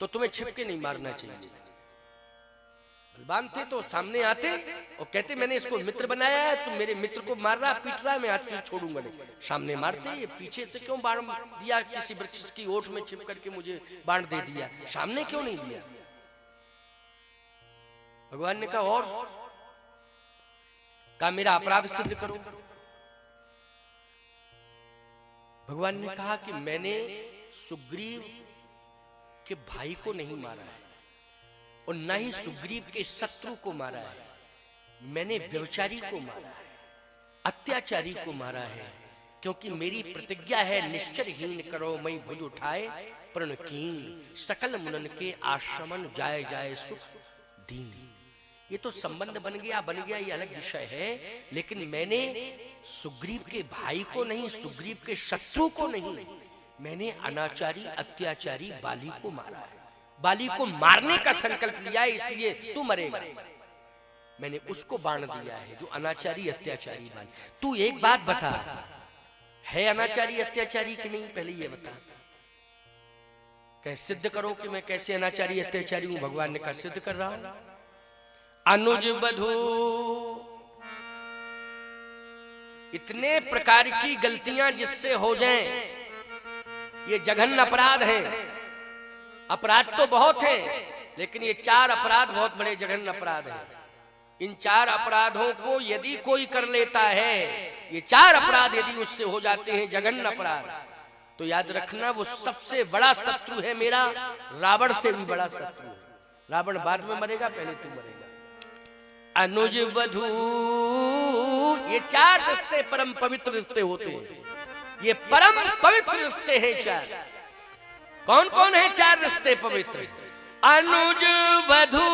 तो तुम्हें छिपके नहीं मारना चाहिए। बलवान थे तो सामने आते और कहते मैंने इसको मित्र बनाया है, तुम मेरे मित्र को मार रहा पीट रहा है, मैं आज छोड़ूंगा नहीं। सामने मारते, ये पीछे से क्यों बाण दिया, किसी वृक्ष की ओट में छिप करके मुझे बाण दे दिया, सामने क्यों नहीं दिया। भगवान ने कहा और कहा मेरा अपराध सिद्ध करो। भगवान ने कहा कि मैंने सुग्रीव के भाई को नहीं मारा है और न ही सुग्रीव के शत्रु को मारा है, मैंने व्यभिचारी को मारा है, अत्याचारी को मारा है, क्योंकि मेरी प्रतिज्ञा है निश्चरहीन करो मई भुज उठाए प्रण कीन, सकल मुनन के आश्रमन जाए जाए सुख दीन। ये तो संबंध बन गया ये अलग विषय है, लेकिन मैंने सुग्रीव के भाई को नहीं, सुग्रीव के शत्रु को नहीं, मैंने अनाचारी अत्याचारी बाली को मारा है। बाली को मारने का संकल्प लिया है, इसलिए तू मरेगा। मैंने उसको बाण दिया है जो अनाचारी अत्याचारी बाली। तू एक बात बता, है अनाचारी अत्याचारी कि नहीं, पहले ये बता। कैसे सिद्ध करो कि मैं कैसे अनाचारी अत्याचारी हूं। भगवान ने कहा सिद्ध कर रहा हूं। अनुज बधू इतने प्रकार की गलतियां जिससे हो जाएं, ये जघन्य अपराध है। अपराध तो बहुत हैं, लेकिन ये 4 अपराध बहुत बड़े जघन्य अपराध हैं। इन 4 अपराधों को यदि कोई कर लेता है, ये 4 अपराध यदि उससे हो जाते हैं जघन्य अपराध, तो याद रखना वो सबसे बड़ा शत्रु है मेरा, रावण से भी बड़ा शत्रु है। रावण बाद में मरेगा, पहले तू मरेगा। अनुज वधू, ये 4 रिश्ते परम पवित्र रिश्ते होते हैं, ये परम पवित्र रिश्ते हैं 4। कौन कौन है 4 रिश्ते पवित्र? अनुज वधू,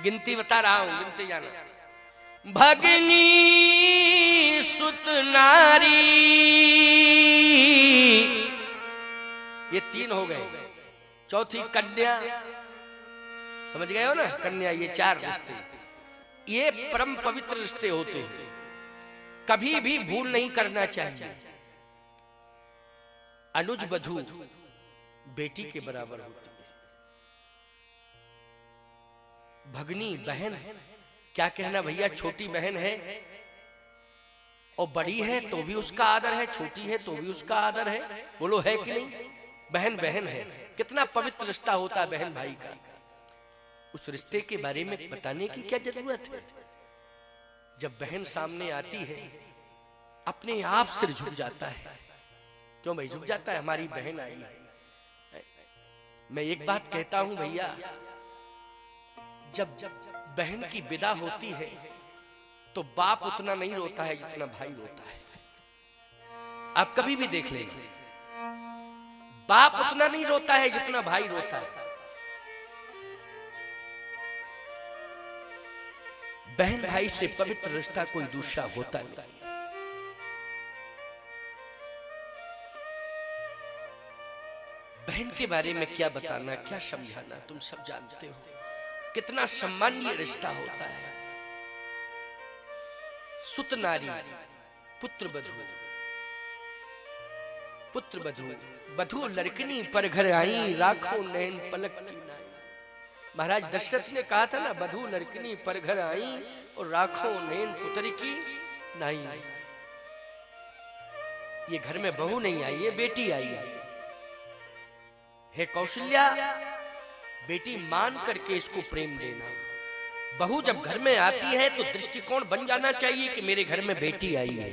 गिनती बता रहा हूं, गिनती जाना। भगनी सुत नारी, ये 3 हो गए। चौथी कन्या, समझ गए हो ना, कन्या। ये 4 रिश्ते, ये परम पवित्र रिश्ते होते हैं, कभी भी भूल नहीं करना चाहिए। अनुज वधू बेटी के बराबर होती है। भगनी बहन, क्या कहना भैया, छोटी बहन है और बड़ी है तो भी उसका आदर है, छोटी है तो भी उसका आदर है। बोलो है कि नहीं? बहन बहन है, कितना पवित्र रिश्ता होता है बहन भाई का। उस रिश्ते के बारे में बताने की क्या जरूरत है। जब बहन सामने आती है, अपने आप सिर झुक जाता है। क्यों भाई झुक जाता है? हमारी बहन आई है। मैं एक बात कहता हूं भैया, जब बहन की विदा होती है तो बाप उतना नहीं रोता है जितना भाई रोता है। आप कभी भी देख लेंगे, बाप उतना नहीं रोता है जितना भाई रोता है। बहन भाई से पवित्र रिश्ता कोई दूसरा होता नहीं। बहन के बारे में क्या बताना, क्या समझाना, तुम सब जानते हो कितना सम्मानीय रिश्ता होता है। सुत नारी, पुत्र बधू, पुत्र बधू, बधू लड़कनी पर घर आई, राखो नैन पलक की नाई। महाराज दशरथ ने कहा था ना, बधू लड़कनी पर घर आई और राखो नैन पुत्र की नाई। ये घर में बहू नहीं आई है, बेटी आई है। हे कौशल्या, बेटी मान करके इसको प्रेम देना। बहू जब घर में आती है तो दृष्टिकोण बन जाना चाहिए कि मेरे घर में बेटी आई है।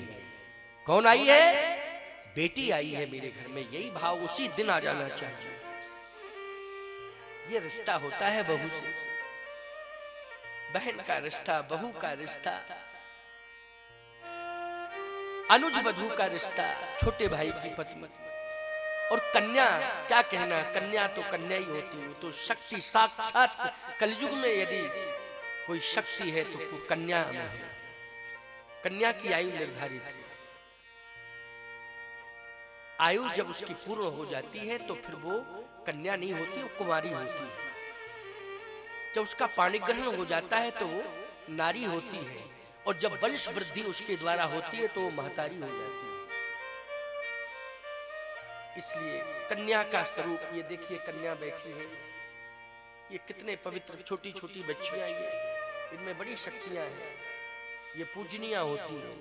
कौन आई है? बेटी आई है मेरे घर में, यही भाव उसी दिन आ जाना चाहिए। ये रिश्ता होता है बहू से, बहन का रिश्ता, बहू का रिश्ता, अनुज वधू का रिश्ता, छोटे भाई की पत्नी। और कन्या, क्या कहना, कन्या तो कन्या ही होती है, तो शक्ति साक्षात। कलयुग में यदि कोई शक्ति है तो कन्या में है। कन्या की आयु निर्धारित है। आयु जब उसकी पूर्ण हो जाती है तो फिर वो कन्या नहीं होती, वो कुमारी होती है। जब उसका पाणी ग्रहण हो जाता है तो वो नारी होती है, और जब वंश वृद्धि उसके द्वारा होती है तो वो महतारी हो जाती है। इसलिए कन्या का स्वरूप, ये देखिए कन्या बैठी है, ये कितने पवित्र छोटी छोटी बच्चियां, ये इनमें बड़ी शक्तियां हैं, ये पूजनीय होती हैं।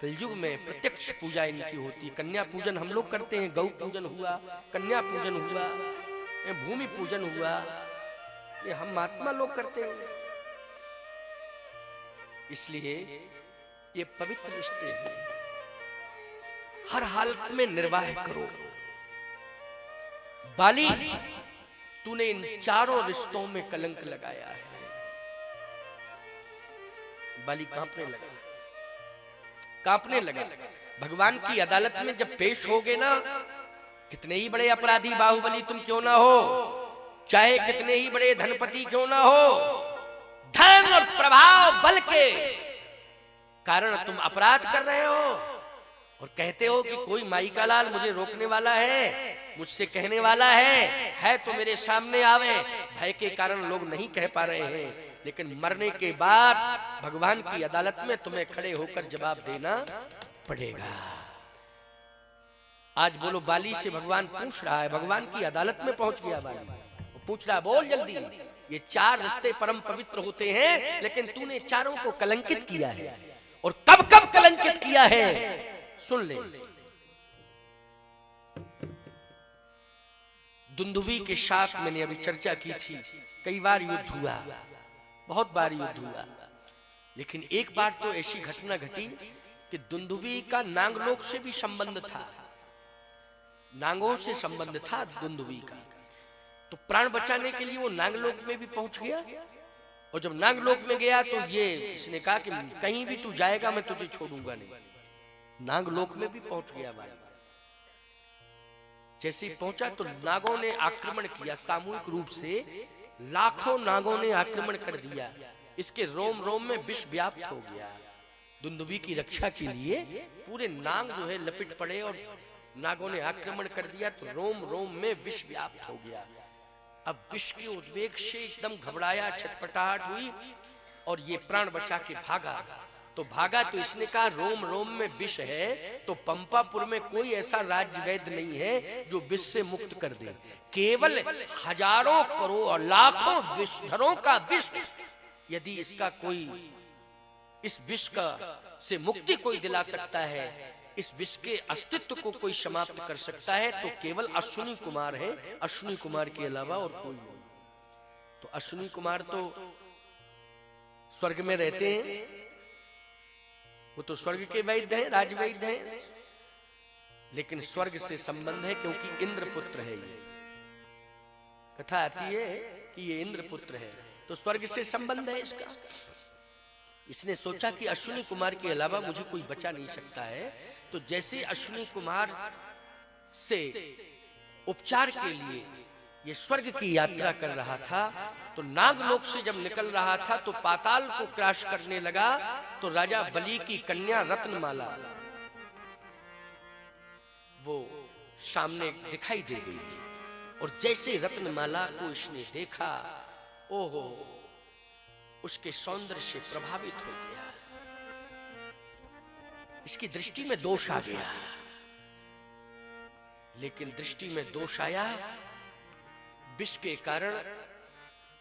कलयुग में प्रत्यक्ष पूजा इनकी होती है। कन्या पूजन हम लोग करते हैं, गौ पूजन हुआ, कन्या पूजन हुआ, भूमि पूजन हुआ, ये हम महात्मा लोग करते हैं। इसलिए ये पवित्र रिश्ते हैं, हर हालत में निर्वाह करो। बाली, तूने इन चारों रिश्तों में कलंक लगाया है। बाली कांपने लगा, कांपने लगा। भगवान की अदालत में जब पेश होगे ना, कितने ही बड़े अपराधी बाहुबली तुम क्यों ना हो, चाहे कितने ही बड़े धनपति क्यों ना हो, धन और प्रभाव बल के कारण तुम अपराध कर रहे हो और कहते हो कि कोई माई का लाल मुझे रोकने वाला है, मुझसे कहने वाला है तो मेरे सामने आवे। भय के कारण लोग नहीं कह पा रहे हैं, लेकिन मरने के बाद भगवान की अदालत में तुम्हें खड़े होकर जवाब देना पड़ेगा। आज बोलो, बाली से भगवान पूछ रहा है, भगवान की अदालत में पहुंच गया बाली, पूछ रहा बोल जल्दी, ये चार रिश्ते परम पवित्र होते हैं, लेकिन तूने चारों को कलंकित किया है, और कब कब कलंकित किया है सुन ले। दुंदुभी के साथ मैंने अभी चर्चा की थी, कई बार युद्ध हुआ, बहुत बार युद्ध हुआ, लेकिन एक बार तो ऐसी घटना घटी कि दुंदुभी का नागलोक से भी संबंध था, नागों से संबंध था दुंदुभी का। तो प्राण बचाने के लिए वो नागलोक में भी पहुंच गया, और जब नागलोक में गया तो ये इसने कहा कि कहीं भी तू जाएगा मैं तुझे छोड़ूंगा नहीं। नागलोक में भी पहुंच गया भाई। जैसे ही पहुंचा तो नागों ने आक्रमण किया, सामूहिक रूप से लाखों नागों ने आक्रमण कर दिया, इसके रोम रोम में विष व्याप्त हो गया। दुंदुभी की रक्षा के लिए पूरे नाग जो है लपेट पड़े, और नागों ने आक्रमण कर दिया तो रोम रोम में विष व्याप्त हो गया। अब विष के उद्वेग से एकदम घबराया, छटपटाहट हुई, और ये प्राण बचा के भागा। तो इसने कहा रोम रोम में विष है, तो पंपापुर में कोई ऐसा राज्य वैद्य नहीं है जो विष से मुक्त कर दे। केवल हजारों करोड़ लाखों विषधरों का विष, यदि इसका कोई इस विष का से मुक्ति कोई दिला सकता है, इस विष के अस्तित्व को कोई समाप्त कर सकता है, तो केवल अश्विनी कुमार है, अश्विनी कुमार के अलावा और कोई नहीं। तो अश्विनी कुमार तो स्वर्ग में रहते हैं, वो तो स्वर्ग के वैद्य हैं, राजवैद्य हैं, लेकिन स्वर्ग से संबंध है क्योंकि इंद्र पुत्र है। ये कथा आती है कि ये इंद्र पुत्र है, तो स्वर्ग से संबंध है इसका। इसने सोचा कि अश्विनी कुमार के अलावा मुझे कोई बचा नहीं सकता है, तो जैसे अश्विनी कुमार से उपचार के लिए ये स्वर्ग की यात्रा कर रहा था, तो नागलोक से जब निकल रहा था तो पाताल को क्रॉस करने लगा, तो राजा बलि की कन्या रत्नमाला वो सामने दिखाई दे गई, और जैसे रत्नमाला को इसने देखा, ओहो, उसके सौंदर्य से प्रभावित हो गया, इसकी दृष्टि में दोष आ गया। लेकिन दृष्टि में दोष आया, विष के कारण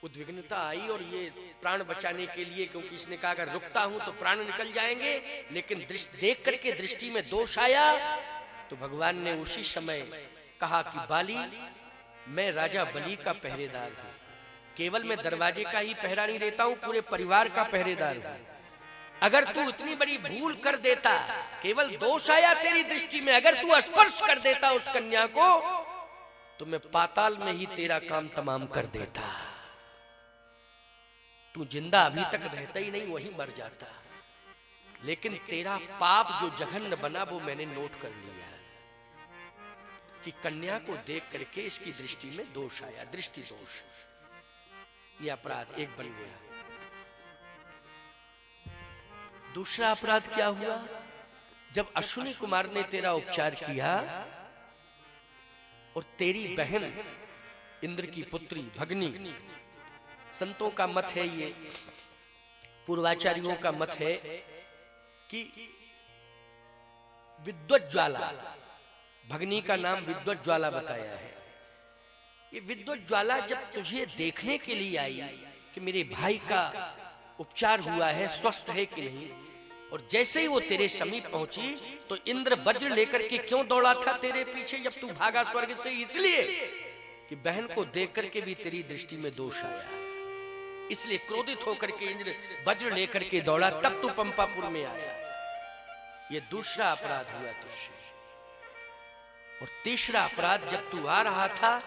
उद्विग्नता आई, और ये प्राण बचाने के लिए, क्योंकि इसने कहा अगर रुकता हूं तो प्राण निकल जाएंगे, लेकिन देख करके दृष्टि में दोष आया, तो भगवान ने उसी समय कहा कि बाली, मैं राजा बलि का पहरेदार हूं, केवल मैं दरवाजे का ही पहरा नहीं देता हूं, पूरे परिवार का पहरेदार हूं। अगर तू इतनी बड़ी भूल कर देता, केवल दोष आया तेरी दृष्टि में, अगर तू स्पर्श कर देता उस कन्या को, तो मैं पाताल में ही तेरा काम तमाम कर देता। तू जिंदा अभी तक रहता ही नहीं, वहीं मर जाता। लेकिन तेरा पाप जो जघन्य बना वो मैंने नोट कर लिया कि कन्या को देख करके इसकी दृष्टि में दोष आया, दृष्टि दोष। ये अपराध एक बन गया। दूसरा अपराध क्या हुआ? जब अश्विनी कुमार ने तेरा उपचार किया और तेरी बहन इंद्र की पुत्री भगनी, संतों का मत है, ये पूर्वाचार्यों का मत है कि विद्वत ज्वाला भगनी का नाम विद्वत ज्वाला बताया है। ये विद्वत ज्वाला जब तुझे देखने के लिए आई कि मेरे भाई का उपचार हुआ है, स्वस्थ है कि नहीं, और जैसे ही वो तेरे समीप पहुंची तो इंद्र वज्र लेकर के क्यों दौड़ा था तेरे पीछे जब तू भागा स्वर्ग से? इसलिए कि बहन को देख करके भी तेरी दृष्टि में दोष आया, इसलिए क्रोधित होकर के इंद्र वज्र लेकर के दौड़ा, तब तू पंपापुर में आया। ये दूसरा अपराध हुआ तुझसे। और तीसरा अपराध, जब तू आ रहा था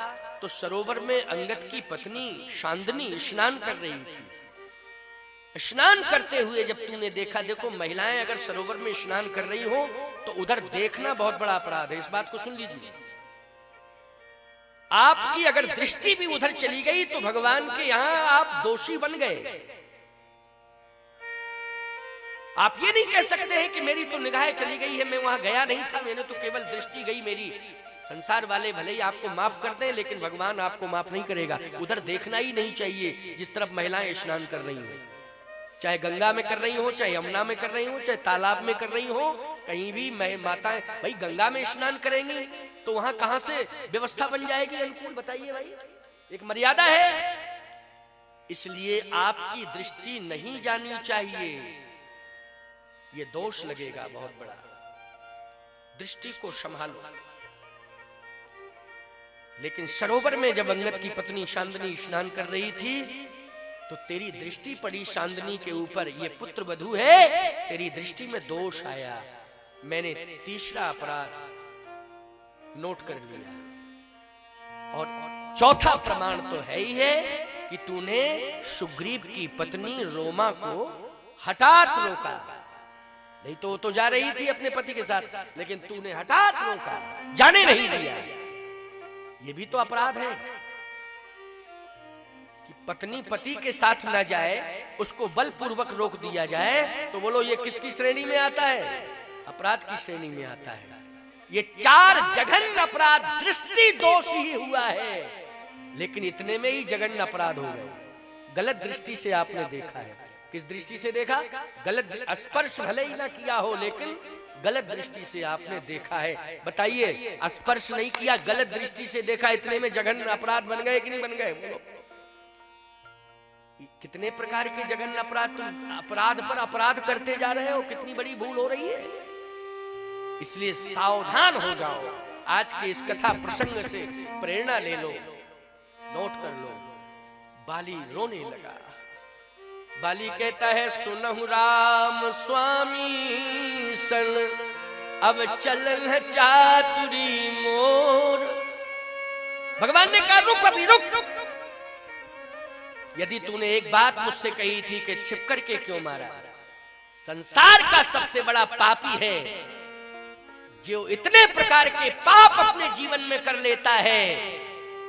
तो सरोवर में अंगद की पत्नी शांदनी स्नान कर रही थी। स्नान करते हुए जब तूने देखा, देखो महिलाएं अगर सरोवर में स्नान कर रही हो तो उधर देखना बहुत बड़ा अपराध है। इस बात को सुन लीजिए, आपकी अगर दृष्टि भी उधर चली गई तो भगवान के यहां आप दोषी बन गए। आप ये नहीं कह सकते हैं कि मेरी तो निगाहें चली गई है, मैं वहां गया नहीं था, मैंने तो केवल दृष्टि गई मेरी। संसार वाले भले ही आपको माफ कर दें, लेकिन भगवान आपको माफ नहीं करेगा। उधर देखना ही नहीं चाहिए जिस तरफ महिलाएं स्नान कर रही हो, चाहे गंगा में कर रही हो, चाहे यमुना में कर रही हो, चाहे तालाब में कर रही हो, कहीं भी माताएं भाई गंगा में स्नान करेंगी तो वहां कहां से व्यवस्था बन जाएगी अनुकूल? बताइए भाई, एक मर्यादा है। इसलिए आपकी दृष्टि नहीं जानी चाहिए, ये दोष लगेगा बहुत बड़ा। दृष्टि को संभालो। लेकिन सरोवर में जब अंगद की पत्नी शांदनी स्नान कर रही थी तो तेरी दृष्टि पड़ी शांदनी के ऊपर, ये पुत्र वधू है, तेरी दृष्टि में दोष आया। मैंने तीसरा अपराध नोट कर लिया। और चौथा प्रमाण तो है ही है कि तूने सुग्रीव की पत्नी रोमा को हठात रोका। नहीं तो वो तो जा रही थी अपने पति के साथ, लेकिन तूने हठात रोका, जाने नहीं दिया। ये भी तो अपराध है कि पत्नी पति के साथ ना जाए, उसको बलपूर्वक रोक दिया जाए, तो बोलो ये किसकी श्रेणी में आता है? अपराध की श्रेणी में आता है। ये 4 जघन्य अपराध दृष्टि दोष ही हुआ है, लेकिन इतने में ही जघन्य अपराध हो गए। गलत दृष्टि से आपने देखा है। किस दृष्टि से देखा? गलत। स्पर्श भले ही ना किया हो, लेकिन गलत दृष्टि से आपने देखा है। बताइए, स्पर्श नहीं किया, गलत दृष्टि से देखा, इतने में जघन्य अपराध बन गए कि नहीं बन गए? बोलो, कितने प्रकार के जघन्य अपराध, अपराध पर अपराध करते जा रहे हो, कितनी बड़ी भूल हो रही है। इसलिए सावधान हो जाओ। आज के इस कथा प्रसंग से प्रेरणा ले लो, नोट कर लो। बाली रोने लगा। बाली कहता है, सुनहु राम स्वामी सन, अब चलन चातुरी मोर। भगवान ने कहा, रुक अभी रुक। यदि तूने एक बात मुझसे कही थी कि छिप करके क्यों मारा, संसार का सबसे बड़ा पापी है जो इतने प्रकार के पाप अपने जीवन में कर लेता है,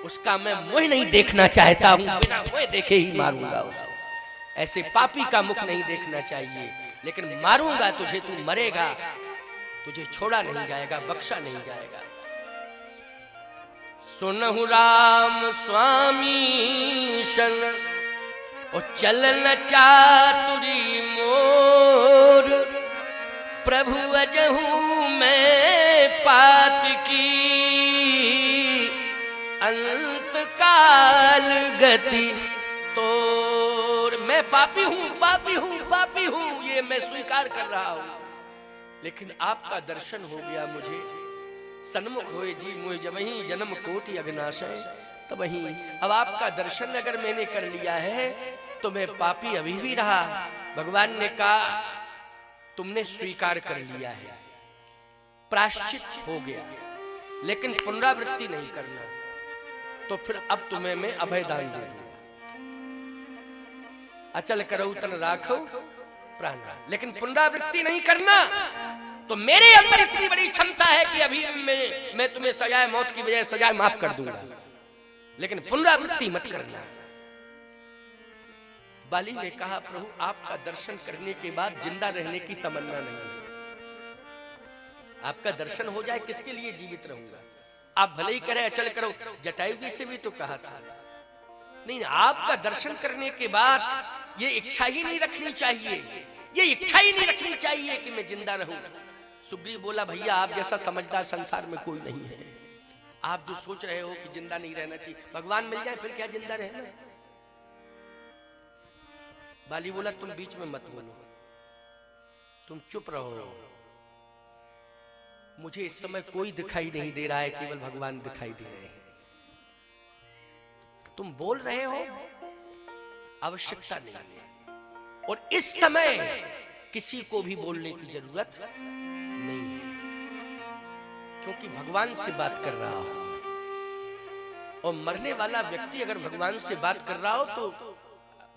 उसका मैं मुंह नहीं देखना चाहता हूं, बिना मुंह देखे ही मारूंगा उसे। ऐसे पापी का मुख नहीं देखना चाहिए, लेकिन मारूंगा तुझे, तू मरेगा, तुझे छोड़ा नहीं जाएगा, बख्शा नहीं जाएगा। सुनहु राम स्वामी शन, और चलन चातुरी मोर, प्रभु अजहू मैं पात की, अंत काल गति तोर। मैं पापी हूं, पापी हूं, पापी हूं, ये मैं स्वीकार कर रहा हूं, लेकिन आपका दर्शन हो गया मुझे। सन्मुख होए जी मुझे जब ही जन्म कोटि अघनाशय तब ही। अब आपका दर्शन अगर मैंने कर लिया है तो मैं पापी अभी भी रहा। भगवान ने कहा, तुमने स्वीकार कर लिया है, प्रायश्चित हो गया, लेकिन पुनरावृत्ति नहीं करना, तो फिर अब तुम्हें मैं अभय दान दे दूंगा। अचल करऊ तन राखो प्राण, लेकिन पुनरावृत्ति नहीं करना। तो मेरे अंदर इतनी बड़ी क्षमता है कि अभी मैं तुम्हें सजाए मौत की बजाय सजाए माफ कर दूंगा, लेकिन पुनरावृत्ति मत करना। बाली ने कहा, प्रभु आपका दर्शन करने के बाद जिंदा रहने की तमन्ना नहीं है। आपका दर्शन हो जाए किसके लिए जीवित रहूंगा? आप भले ही करें अचल करो, जटायु जी से भी तो कहा था। नहीं, आपका दर्शन करने के बाद ये इच्छा ही नहीं रखनी चाहिए, ये इच्छा ही नहीं रखनी चाहिए कि मैं जिंदा रहूं। सुग्रीव बोला, भैया आप जैसा समझदार संसार में कोई नहीं है। आप जो सोच रहे हो कि जिंदा नहीं रहना चाहिए, भगवान मिल जाए फिर क्या जिंदा रहना। बाली बोला, तुम बीच में मत बोलो, तुम चुप रहो। मुझे इस समय कोई दिखाई नहीं दे रहा है, केवल भगवान दिखाई दे रहे हैं। तुम बोल रहे हो, आवश्यकता नहीं है। और इस समय किसी को भी बोलने की जरूरत नहीं है, क्योंकि भगवान से बात कर रहा हूं। और मरने वाला व्यक्ति अगर भगवान से बात कर रहा हो तो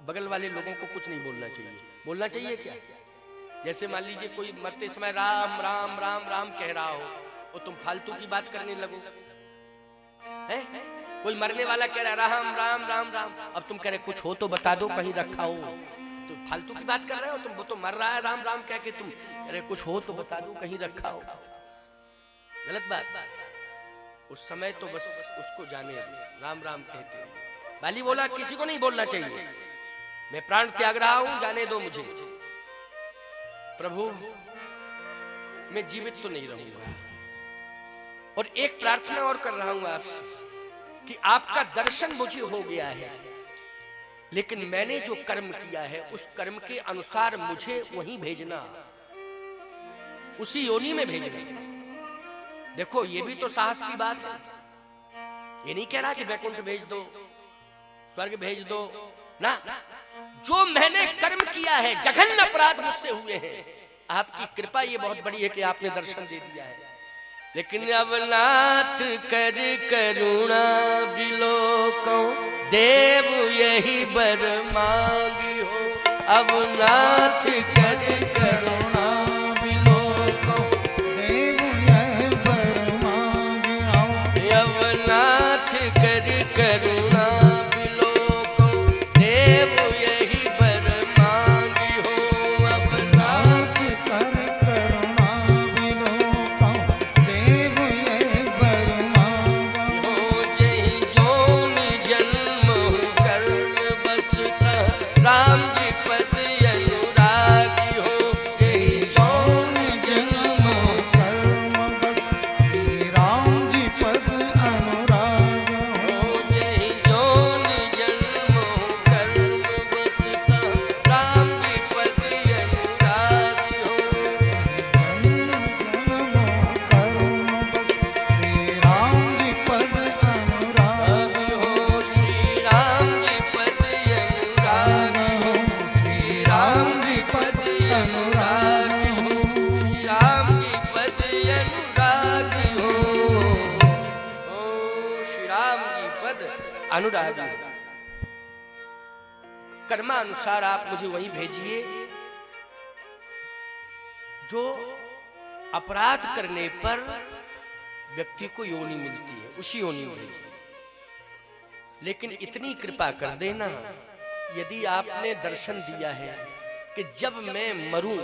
बगल वाले लोगों को कुछ नहीं बोलना चाहिए। बोलना चाहिए क्या? जैसे मान लीजिए कोई मरते समय राम राम राम राम कह रहा हो और तुम फालतू की बात करने लगो, है? कोई मरने वाला कह रहा है राम राम राम राम, अब तुम कह रहे कुछ हो तो बता दो, कहीं रखा हो, तो फालतू की बात कर रहे हो तुम। वो तो मर रहा है राम राम कह के, तुम कह रहे कुछ हो तो बता दो, कहीं रखा हो। गलत बात। उस समय तो बस उसको जाने राम राम कहते हैं। बाली बोला, किसी को नहीं बोलना चाहिए, मैं प्राण त्याग रहा हूं, जाने दो मुझे। प्रभु मैं जीवित तो नहीं रहूंगा, और एक प्रार्थना और कर रहा हूं आपसे कि आपका दर्शन मुझे हो गया है, लेकिन मैंने जो कर्म किया है उस कर्म के अनुसार मुझे वहीं भेजना, उसी योनि में भेजना। देखो ये भी तो साहस की बात है। ये नहीं कह रहा कि वैकुंठ भेज दो, स्वर्ग भेज दो ना। जो मैंने कर्म किया है, जघन्य अपराध मुझसे हुए हैं, आपकी कृपा ये बहुत बड़ी है कि आपने दर्शन दे दिया है। लेकिन अब नाथ कर करुणा बिलोको, देव यही बर मांगी हो। अब नाथ कर करुणा बिलोको, देव यही बर मांगी हो। अब नाथ कर करुणा बिलोको, देव यही बर मांगी हो। अब नाथ कर करुणा बिलोको, देव यही बर मांगी हो। हो। जही जोनि जन्म कर्म बसता, राम जी पद अनुरागी हो। यही जोनि जन्म कर्म बस, श्री राम जी पद अनुराग हो। हो। जही जोनि जन्म कर्म बसता, राम जी पद अनुरागी हो। जन्म कर्म बस, श्री राम जी पद अनुराग हो। श्री राम जी पद अनुरागी हो। श्री राम जी पद अनुराग हो। श्री राम जी पद अनुरागी हो। ओ श्री राम जी पद अनुरागी हो। कर्मानुसार आप मुझे वहीं भेजिए। जो अपराध करने पर व्यक्ति को योनि मिलती है, उसी योनि में भेजिए। लेकिन इतनी कृपा कर देना, यदि आपने दर्शन दिया है कि जब मैं मरूं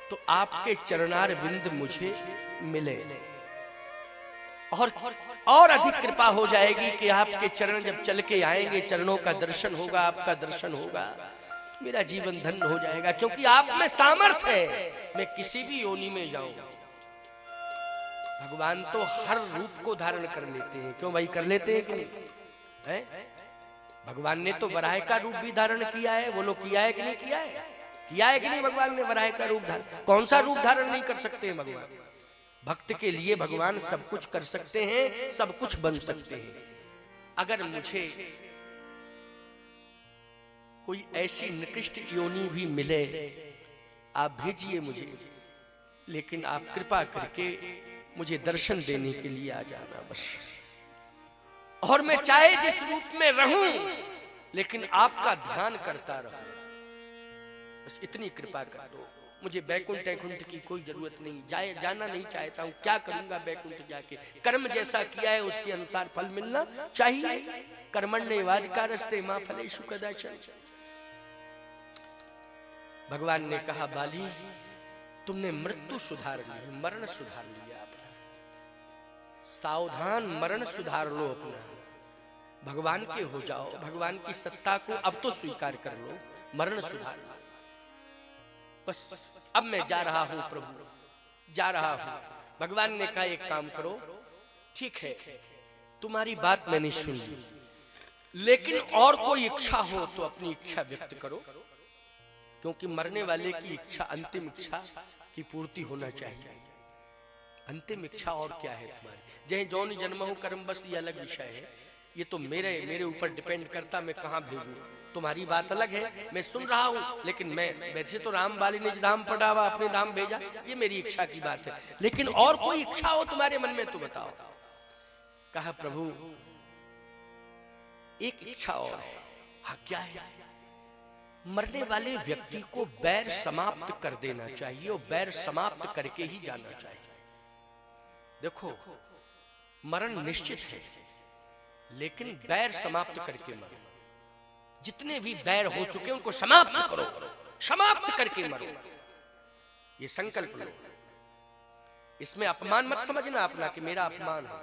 तो आपके चरणार बिंद मुझे मिले, और अधिक कृपा हो जाएगी कि आपके चरण जब चल के आएंगे, चरणों का दर्शन होगा, आपका दर्शन होगा, मेरा जीवन धन्य हो जाएगा। क्योंकि आप में सामर्थ्य है, मैं किसी भी योनि में जाऊं। भगवान तो हर रूप को धारण कर लेते हैं, क्यों भाई? कर लेते हैं कि नहीं? है? भगवान ने तो वराह का रूप भी धारण किया है। बोलो किया है कि नहीं किया है? किया है कि नहीं? भगवान ने वराह का रूप धारण, कौन सा रूप धारण नहीं कर सकते हैं भगवान? भक्त के लिए भगवान सब कुछ कर सकते हैं, सब कुछ बन सकते हैं। अगर मुझे कोई ऐसी निकृष्ट योनि भी मिले, आप भेजिए मुझे, लेकिन आप कृपा करके मुझे दर्शन देने के लिए आ जाना बस। और मैं चाहे जिस रूप में रहूं, लेकिन आपका ध्यान करता रहूं, बस इतनी कृपा कर दो। मुझे बैकुंठ वैकुंठ की कोई जरूरत नहीं, जाना नहीं चाहता हूं। क्या करूंगा बैकुंठ जाके? कर्म जैसा किया है उसके अनुसार फल मिलना चाहिए। कर्मण्येवाधिकारस्ते मा फलेषु कदाचन। भगवान ने कहा, बाली तुमने मृत्यु सुधार ली, मरण सुधार लिया अपना। सावधान, मरण सुधार लो अपना, भगवान के हो जाओ। भगवान की सत्ता को अब तो स्वीकार कर लो, मरण सुधार लो बस। अब मैं जा रहा हूं प्रभु, जा रहा हूं। भगवान ने कहा एक काम करो, ठीक है तुम्हारी बात मैंने सुन ली, लेकिन और कोई इच्छा हो तो अपनी इच्छा व्यक्त करो, क्योंकि मरने वाले की इच्छा अंतिम इच्छा की पूर्ति होना चाहिए। अंतिम इच्छा और क्या है तुम्हारी? जय जौन जन्म हो कर्म बस, ये अलग विषय है, ये तो मेरे ऊपर डिपेंड करता मैं कहां भेजूं। तुम्हारी बात अलग है, मैं सुन रहा हूं, लेकिन मैं वैसे तो राम बाली ने धाम पटावा अपने धाम भेजा, ये मेरी इच्छा की बात है, लेकिन और कोई इच्छा हो तुम्हारे मन में तो बताओ। कहा प्रभु एक इच्छा और है। हाँ क्या है? मरने वाले व्यक्ति को बैर समाप्त कर देना चाहिए और बैर समाप्त करके ही जाना चाहिए। देखो मरण निश्चित है, लेकिन बैर समाप्त करके मरो। जितने भी बैर हो चुके उनको समाप्त करो, समाप्त करके मरो, ये संकल्प लो। इसमें अपमान मत समझना अपना कि मेरा अपमान है,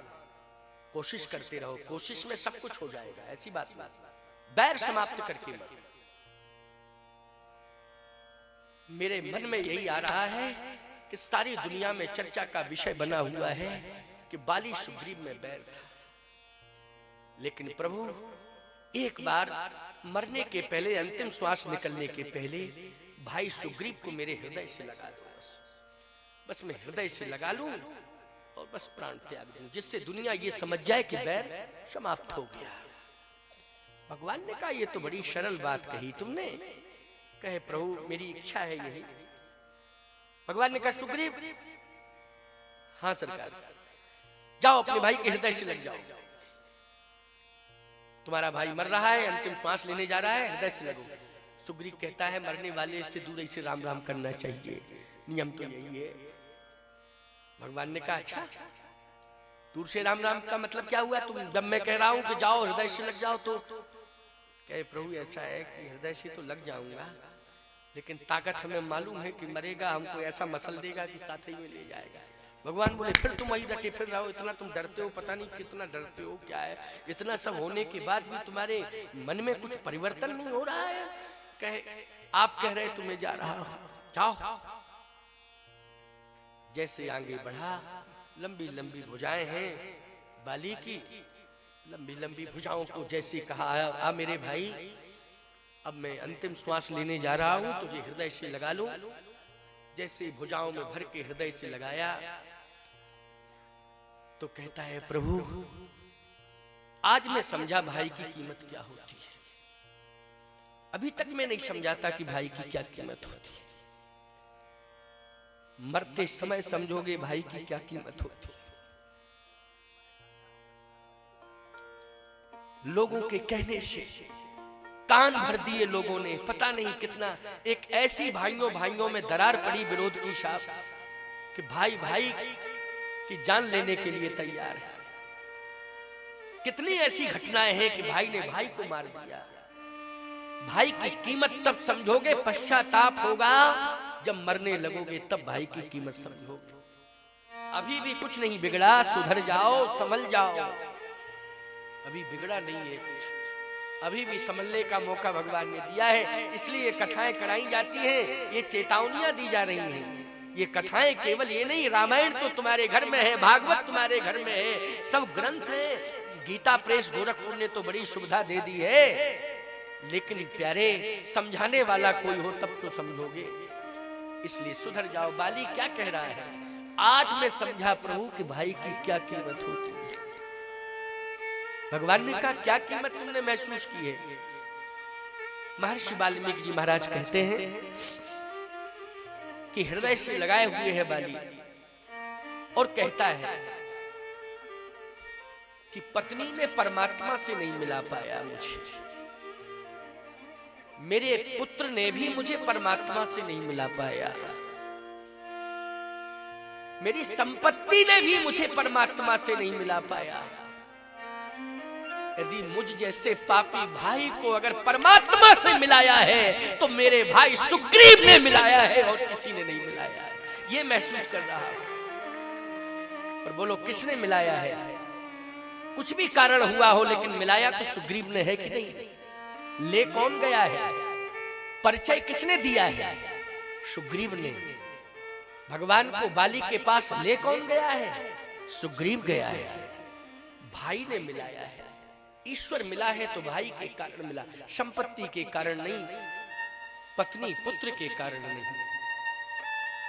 कोशिश करते रहो, कोशिश में सब कुछ हो जाएगा, ऐसी बात नहीं। बैर समाप्त करके मरो। मेरे मन में यही आ रहा है कि सारी दुनिया में चर्चा का विषय बना हुआ है कि बाली सुग्रीव में बैर था, लेकिन प्रभु एक बार मरने के पहले, अंतिम श्वास निकलने के पहले भाई सुग्रीव को मेरे हृदय से लगा दो, बस मैं हृदय से लगा लूं और बस प्राण त्याग दूं, जिससे दुनिया ये समझ जाए कि बैर समाप्त हो गया। भगवान ने कहा ये तो बड़ी सरल बात कही तुमने। कहे प्रभु मेरी इच्छा है यही। भगवान ने कहा सुग्रीव, हाँ सरकार, जाओ अपने भाई के हृदय से लग जाओ। तुम्हारा भाई मर रहा है, अंतिम श्वास लेने जा रहा है, हृदय से लगो। सुग्रीव कहता है मरने वाले से दूर ऐसे राम राम करना चाहिए, नियम तो यही है। भगवान ने कहा अच्छा, दूर से राम राम का मतलब क्या हुआ? तुम जब मैं कह रहा हूं कि जाओ हृदय से लग जाओ तो कहे प्रभु ऐसा है कि हृदय से तो लग जाऊंगा, लेकिन ताकत हमें मालूम है कि मरेगा, हमको ऐसा मसल देगा कि साथ ही में ले जाएगा। भगवान बोले फिर तुम वही रटे फिर रहो, इतना तुम डरते हो, पता नहीं कितना डरते हो, क्या है? इतना सब होने के बाद भी तुम्हारे मन में कुछ परिवर्तन नहीं हो रहा है? कहे आप कह रहे तुम्हें जा रहा हो, जाओ। जैसे आगे बढ़ा, लंबी लंबी भुजाएं हैं बाली की, लंबी लंबी भुजाओं को जैसे कहा आ मेरे भाई, अब मैं अंतिम श्वास लेने जा रहा हूं, तुझे हृदय से लगा लूं। जैसे भुजाओं में भर के हृदय से लगाया तो कहता है प्रभु आज मैं समझा भाई की कीमत क्या होती है। अभी तक मैं नहीं समझा था कि भाई की क्या कीमत होती है। मरते समय समझोगे भाई की क्या कीमत होती है। लोगों के कहने से कान भर दिए लोगों ने, पता नहीं कितना। एक ऐसी भाइयों में दरार पड़ी विरोध की छाप कि भाई भाई की जान लेने के लिए तैयार है। कितनी ऐसी घटनाएं हैं कि भाई ने भाई को मार दिया। भाई की कीमत तब समझोगे, पश्चाताप होगा जब मरने लगोगे, तब भाई की कीमत समझोगे। अभी भी कुछ नहीं बिगड़ा, सुधर जाओ, संभल जाओ। अभी बिगड़ा नहीं है कुछ, अभी भी संभलने का मौका भगवान ने दिया है। इसलिए कथाएं कराई जाती हैं, ये चेतावनियां दी जा रही हैं। ये कथाएं केवल ये नहीं, रामायण तो तुम्हारे घर में है, भागवत तुम्हारे घर में है, सब ग्रंथ है। गीता प्रेस गोरखपुर ने तो बड़ी सुविधा दे दी है, लेकिन प्यारे समझाने वाला कोई हो तब तो समझोगे। इसलिए सुधर जाओ। बाली क्या कह रहा है? आज मैं समझा प्रभु कि भाई की क्या कीमत होती है। भगवान ने कहा क्या कीमत तुमने महसूस की है? महर्षि वाल्मीकि जी महाराज कहते हैं कि हृदय से लगाए हुए है बाली, और कहता है कि पत्नी ने परमात्मा से नहीं मिला पाया मुझे, मेरे पुत्र ने भी मुझे परमात्मा से नहीं मिला पाया, मेरी संपत्ति ने भी मुझे परमात्मा से नहीं मिला पाया। यदि मुझ जैसे पापी भाई को अगर परमात्मा से मिलाया है तो मेरे भाई सुग्रीव ने मिलाया है और किसी ने नहीं मिलाया है। ये महसूस कर रहा हूं। और बोलो किसने मिलाया है? कुछ भी कारण हुआ हो, लेकिन मिलाया तो सुग्रीव ने है कि नहीं? ले कौन गया है? परिचय किसने दिया है? सुग्रीव ने। भगवान को बाली के पास ले कौन गया है? सुग्रीव गया है। भाई ने मिलाया है। ईश्वर मिला है तो भाई के कारण मिला, संपत्ति के कारण नहीं, पत्नी पुत्र के कारण नहीं।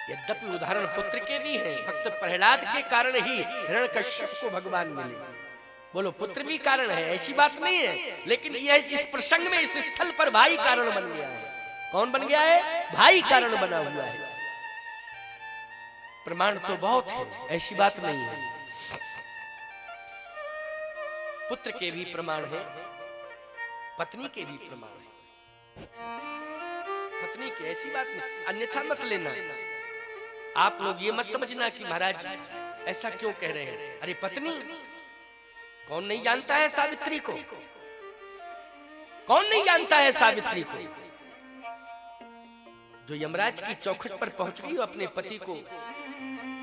यद्यपि उदाहरण पुत्र के भी हैं, भक्त प्रहलाद के कारण ही हिरण्यकश्यप को भगवान मिले। बोलो, पुत्र भी कारण है, ऐसी बात नहीं है, लेकिन यह इस प्रसंग में इस स्थल पर भाई कारण बन गया है। कौन बन गया है? भाई कारण बना हुआ है। प्रमाण तो बहुत है, ऐसी बात नहीं है। पुत्र के भी प्रमाण है, पत्नी के भी प्रमाण है। पत्नी की ऐसी बात नहीं, अन्यथा मत लेना। आप लोग ये मत समझना कि महाराज ऐसा क्यों कह रहे हैं। अरे पत्नी, कौन नहीं जानता है सावित्री को? कौन नहीं जानता है सावित्री को? जो यमराज की चौखट पर पहुंच गई, अपने पति को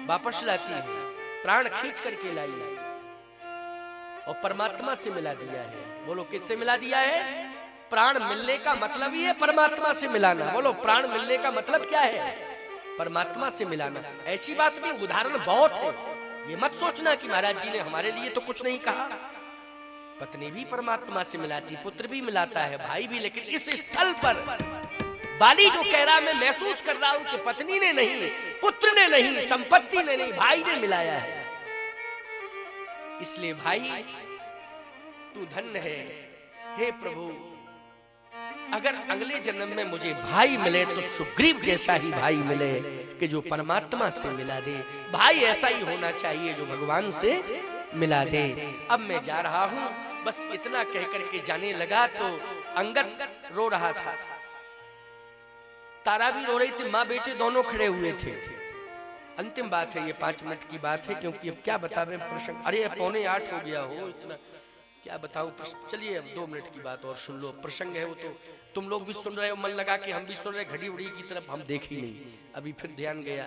वापस लाती है, प्राण खींच करके लाई और परमात्मा से मिला दिया है। बोलो, किससे मिला दिया है? प्राण मिलने का मतलब ही है परमात्मा से मिलाना। बोलो, प्राण मिलने का मतलब क्या है? परमात्मा से मिलाना। ऐसी बात नहीं, उदाहरण बहुत है। ये मत सोचना कि महाराज जी ने हमारे लिए तो कुछ नहीं कहा। पत्नी भी परमात्मा से मिलाती, पुत्र भी मिलाता है, भाई भी। लेकिन इस स्थल पर बाली जो कह रहा, मैं महसूस कर रहा हूं कि पत्नी ने नहीं, पुत्र ने नहीं, संपत्ति ने नहीं, भाई ने मिलाया है। इसलिए भाई तू धन्य है। हे प्रभु, अगर अगले जन्म में मुझे भाई मिले तो सुग्रीव जैसा ही भाई मिले कि जो परमात्मा से मिला दे। भाई ऐसा ही होना चाहिए जो भगवान से मिला दे। अब मैं जा रहा हूं। बस इतना कहकर के जाने लगा तो अंगद रो रहा था, तारा भी रो रही थी, माँ बेटे दोनों खड़े हुए थे। अंतिम बात है, ये 5 मिनट की बात है, क्योंकि अब क्या बतावे प्रसंग। अरे 7:45 हो गया हो, इतना क्या बताऊं। चलिए अब 2 मिनट की बात और सुन लो। प्रसंग है वो तो तुम लोग भी सुन रहे हो, मन लगा कि हम भी सुन रहे। घड़ी उड़ी की तरफ हम देख ही नहीं, अभी फिर ध्यान गया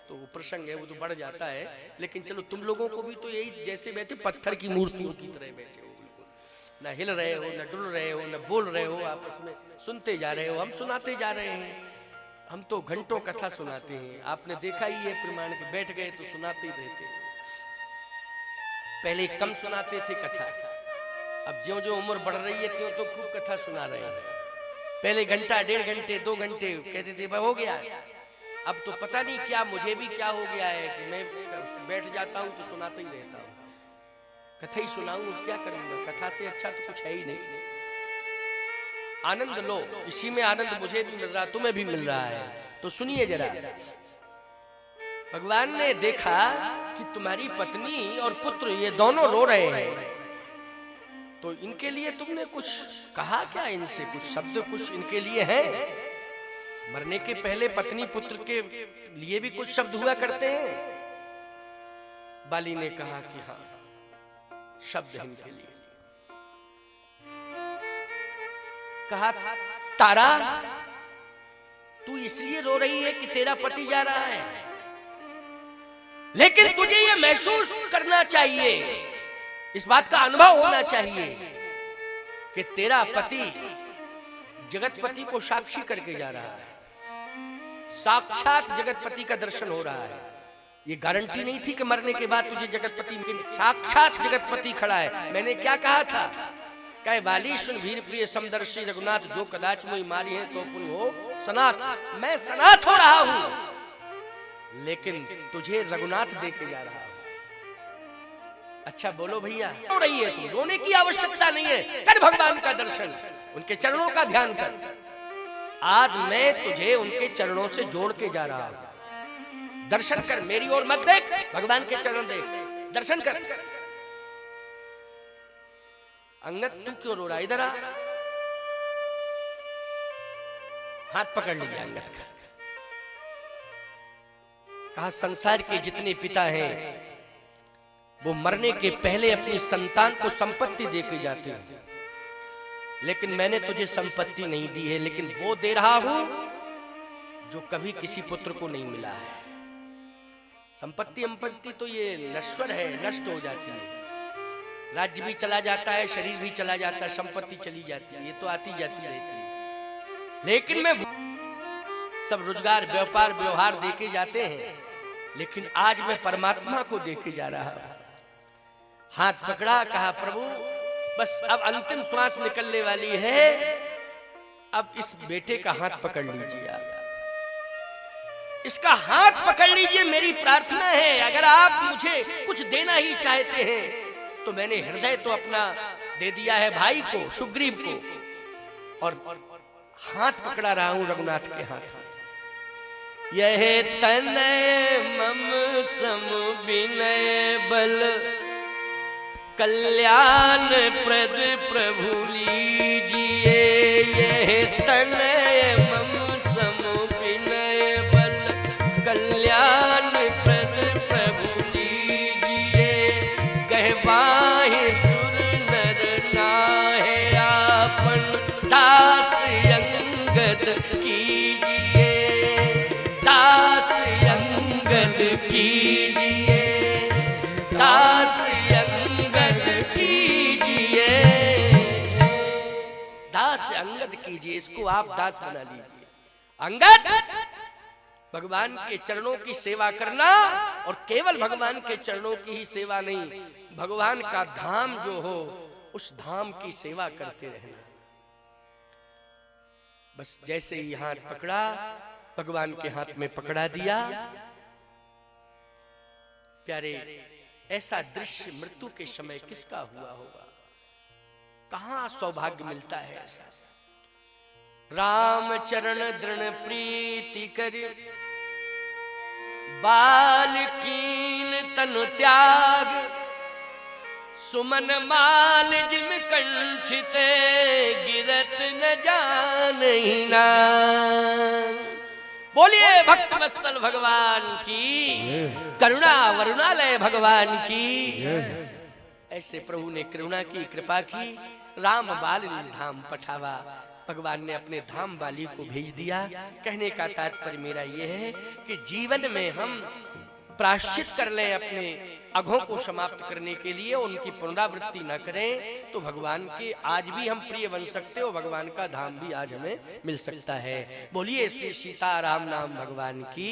तो वो प्रसंग है वो तो बढ़ जाता है। लेकिन चलो, तुम लोगों को भी तो यही, जैसे बैठे पत्थर की मूर्तियों की तरह बैठे हो, बिल्कुल न हिल रहे हो, न डुल रहे हो, न बोल रहे हो, आपस में सुनते जा रहे हो। हम सुनाते जा रहे हैं, हम तो घंटों कथा सुनाते हैं। आपने देखा ही है प्रमाण के, बैठ गए तो सुनाते ही रहते। पहले कम सुनाते थे कथा, अब ज्यों ज्यों उम्र बढ़ रही है त्यों तो खूब कथा सुना रहे हैं। पहले घंटा, 1.5 घंटे, 2 घंटे कहते थे, हो गया। अब तो पता नहीं क्या, मुझे भी क्या हो गया है कि मैं बैठ जाता हूं तो सुनाता ही रहता हूं। कथा ही सुनाऊं, क्या करूंगा? कथा से अच्छा तो कुछ है ही नहीं। आनंद लो, इसी में आनंद मुझे भी मिल रहा, तुम्हें भी मिल रहा है। तो सुनिए जरा। भगवान ने देखा कि तुम्हारी पत्नी और पुत्र ये दोनों रो रहे हैं, तो इनके लिए तुमने कुछ कहा क्या? इनसे कुछ शब्द कुछ इनके लिए हैं? मरने के पहले पत्नी पुत्र के लिए भी कुछ शब्द हुआ करते हैं। बाली ने कहा कि हाँ, शब्द है इनके लिए। कहा, तारा तू इसलिए रो रही है कि तेरा पति जा रहा है, लेकिन तुझे यह महसूस करना चाहिए, इस बात का अनुभव होना चाहिए कि तेरा पति जगतपति को साक्षी करके जा रहा है। साक्षात जगतपति का दर्शन हो रहा है। ये गारंटी नहीं थी कि मरने के बाद तुझे जगतपति, साक्षात जगतपति खड़ा है। मैंने क्या कहा था? कहे, बाली सुन वीर प्रिय समदर्शी रघुनाथ, जो कदाच मुझे मारी है तो पुण्य हो सनात। मैं सनात हो रहा हूं, लेकिन तुझे रघुनाथ देखे जा रहा हूं। अच्छा बोलो भैया, रो रही है तू, रोने की आवश्यकता नहीं है। कर भगवान का दर्शन, उनके चरणों का ध्यान कर। आज मैं तुझे उनके चरणों से जोड़ के जा रहा हूं। दर्शन कर, मेरी ओर मत देख, भगवान के चरण देख, दर्शन कर। अंगद तू क्यों रो रहा? इधर आ। हाथ पकड़ लिया अंगद का। कहा, संसार के जितने पिता हैं वो मरने के पहले अपनी संतान को संपत्ति देके जाते हैं, लेकिन मैंने तुझे संपत्ति नहीं दी है, लेकिन वो दे रहा हूं जो कभी किसी पुत्र को नहीं मिला है। संपत्ति अंपत्ति तो ये नश्वर है, नष्ट हो जाती है। राज्य भी चला जाता है, शरीर भी चला जाता है, संपत्ति चली जाती है, ये तो आती जाती रहती है। लेकिन मैं सब रोजगार, व्यापार, व्यवहार देके जाते हैं, लेकिन आज मैं परमात्मा को देखे जा रहा हूं। हाथ पकड़ा, कहा प्रभु बस अब अंतिम श्वास निकलने वाली है, अब इस बेटे का हाथ पकड़ लीजिए, आप इसका हाथ पकड़ लीजिए, मेरी प्रार्थना है। अगर आप मुझे कुछ देना ही चाहते हैं तो मैंने हृदय तो अपना दे दिया है भाई को, सुग्रीव को, और हाथ पकड़ा रहा हूं रघुनाथ के हाथ। यह तनय मम सम विनय बल, कल्याण प्रद प्रभु लीजिए। यह तनय मम सम विनय बल, कल्याण प्रद प्रभु लीजिए। गहवाहि सुर नर नाहे, आपन दास अंगद कीजिए, दास अंगद कीजिए, दास अंगद कीजिए, दास अंगद कीजिए। इसको आप दास बना लीजिए। अंगद भगवान के चरणों की सेवा करना, और केवल भगवान के चरणों की ही सेवा नहीं, भगवान का धाम जो हो उस धाम की सेवा करते रहना। बस जैसे ही हाथ पकड़ा, भगवान के हाथ में पकड़ा दिया। प्यारे, ऐसा दृश्य मृत्यु के समय किसका हुआ होगा? कहां सौभाग्य मिलता है ऐसा? राम चरण दृढ़ प्रीति कर, बाल कीन तनु त्याग, सुमन माल जिम कंठिते, गिरत न जानहि नाम। बोलिए भक्त वत्सल भगवान की, करुणा वरुणालय भगवान की। ऐसे प्रभु ने करुणा की, कृपा की। राम बाल धाम पठावा, भगवान ने अपने धाम वाली को भेज दिया। कहने का तात्पर्य मेरा यह है कि जीवन में हम प्रायश्चित कर लें, अपने अघों को समाप्त करने के लिए उनकी पुनरावृत्ति न करें, तो भगवान के आज भी हम प्रिय बन सकते हो, भगवान का धाम भी आज हमें मिल सकता है। बोलिए श्री सीताराम नाम भगवान की।